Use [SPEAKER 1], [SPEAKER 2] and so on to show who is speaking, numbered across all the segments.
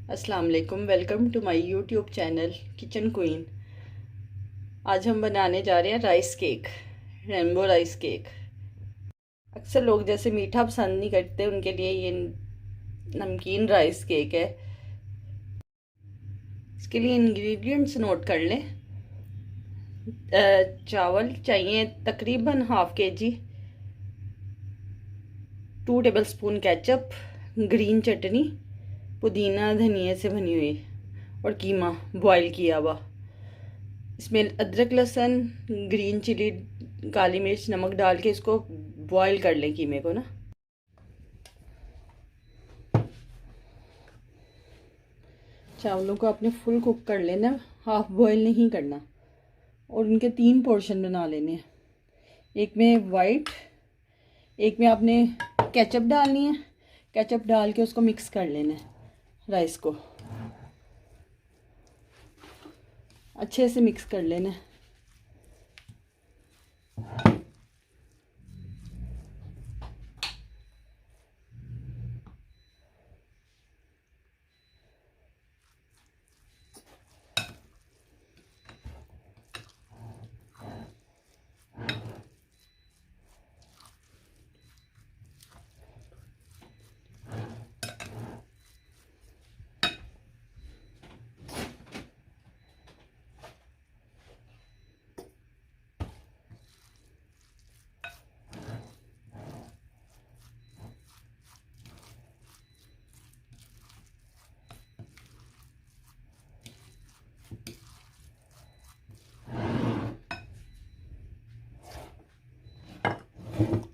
[SPEAKER 1] अस्सलाम वालेकुम। Welcome to my YouTube channel kitchen queen. आज हम बनाने जा रहे हैं rice cake, rainbow rice cake. अक्सर लोग जैसे मीठा पसंद नहीं करते, उनके लिए ये नमकीन राइस केक है। इसके लिए इंग्रेडिएंट्स नोट कर लें। चावल चाहिए तकरीबन ½ kg, 2 टेबलस्पून केचप, ग्रीन चटनी, पुदीना धनिया से बनी हुई, और कीमा बॉईल किया हुआ। इसमें अदरक लहसुन, ग्रीन चिली, काली मिर्च, नमक डाल के इसको बॉईल कर लें कीमे को ना। चावलों को आपने फुल कुक कर लेना, हाफ बॉईल नहीं करना। और उनके 3 पोर्शन बना लेने हैं। एक में वाइट, एक में आपने केचप डालनी है। केचप डाल के उसको मिक्स कर लेना है, राइस को अच्छे से मिक्स कर लेना है।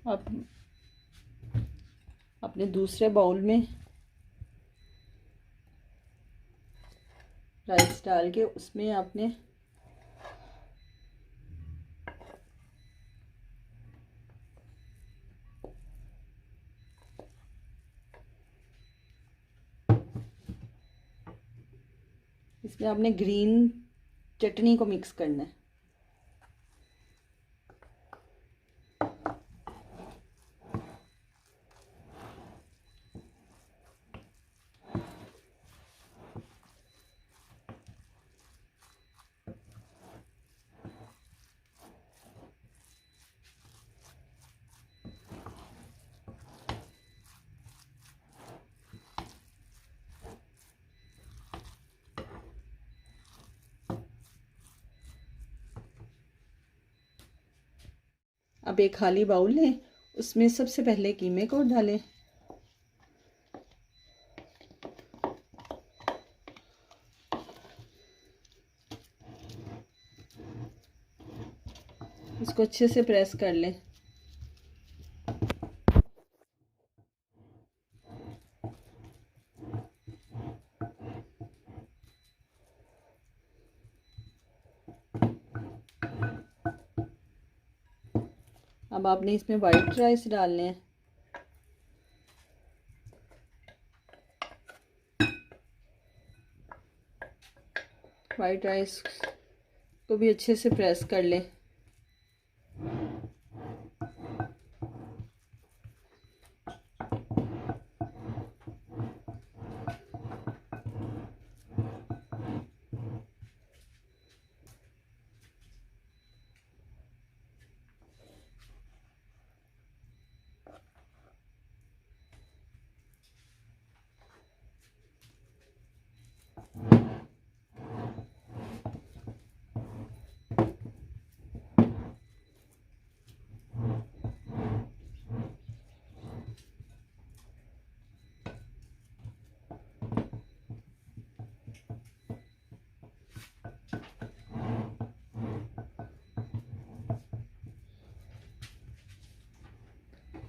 [SPEAKER 1] अब अपने दूसरे बाउल में राइस डाल के उसमें आपने ग्रीन चटनी को मिक्स करना है। अब एक खाली बाउल लें, उसमें सबसे पहले कीमे को डालें। इसको अच्छे से प्रेस कर लें। अब आपने इसमें वाइट राइस डालने हैं। वाइट राइस को भी अच्छे से प्रेस कर लें।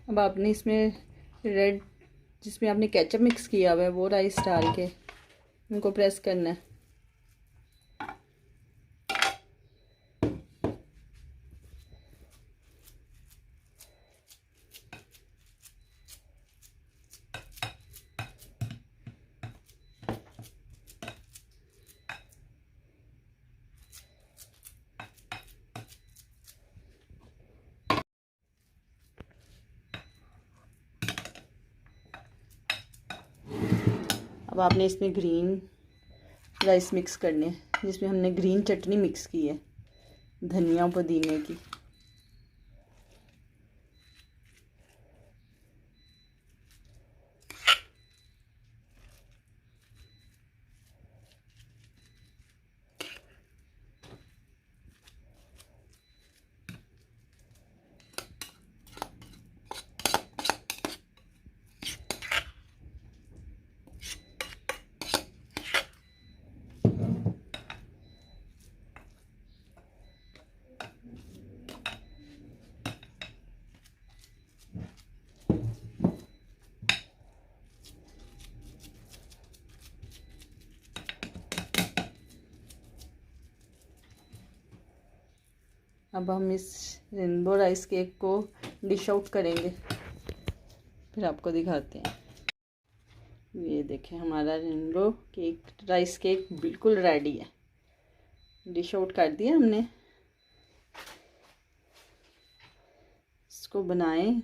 [SPEAKER 1] अब आपने इसमें रेड, जिसमें आपने केचप मिक्स किया हुआ है, वो राइस डाल के उनको प्रेस करना है। अब आपने इसमें ग्रीन राइस मिक्स करने हैं, जिसमें हमने ग्रीन चटनी मिक्स की है धनिया पुदीने की। अब हम इस रेनबो राइस केक को डिश आउट करेंगे, फिर आपको दिखाते हैं। ये देखें, हमारा रेनबो केक राइस केक बिल्कुल रेडी है। डिश आउट कर दिया हमने। इसको बनाएं।